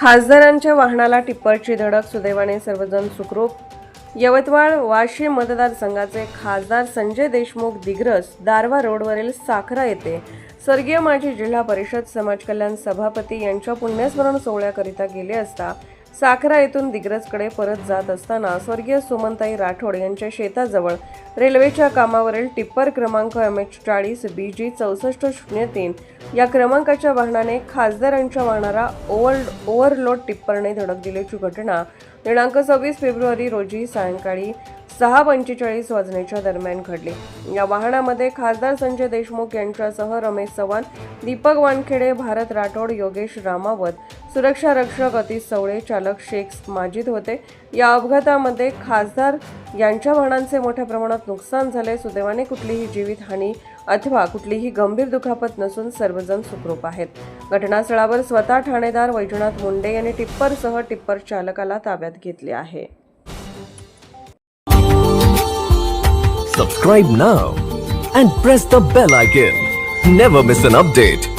खासदारांच्या वाहनाला टिप्परची धडक, सुदैवाने सर्वजण सुखरूप. यवतमाळ वाशिम मतदारसंघाचे खासदार संजय देशमुख दिग्रस दारवा रोडवरील साखरा येथे स्वर्गीय माजी जिल्हा परिषद समाज कल्याण सभापती यांच्या पुण्यस्मरण सोहळ्याकरिता गेले असता साखरा येथून दिग्रसकडे परत जात असताना स्वर्गीय सुमनताई राठोड यांच्या शेताजवळ रेल्वेच्या कामावरील टिप्पर क्रमांक MH40 BG 6403 या क्रमांकाच्या वाहनाने खासदारांच्या वाहनाला ओव्हरलोड टिप्परने धडक दिल्याची घटना दिनांक 26 फेब्रुवारी रोजी सायंकाळी 6:45 वाजण्याच्या दरम्यान घडली. या वाहनामध्ये खासदार संजय देशमुख यांच्यासह रमेश चव्हाण, दीपक वानखेडे, भारत राठोड, योगेश रामावत, सुरक्षा रक्षक अतिश चवळे, चालक शेख माजिद होते. या अपघातामध्ये खासदार यांच्या वाहनांचे मोठ्या प्रमाणात नुकसान झाले. सुदैवाने कुठलीही जीवितहानी अथवा कुठलीही गंभीर दुखापत नसून सर्वजण सुखरूप आहेत. घटनास्थळावर स्वतः ठाणेदार वैजनाथ मुंडे यांनी टिप्परसह टिप्पर चालकाला ताब्यात घेतले आहे. Subscribe now and press the bell icon. Never miss an update.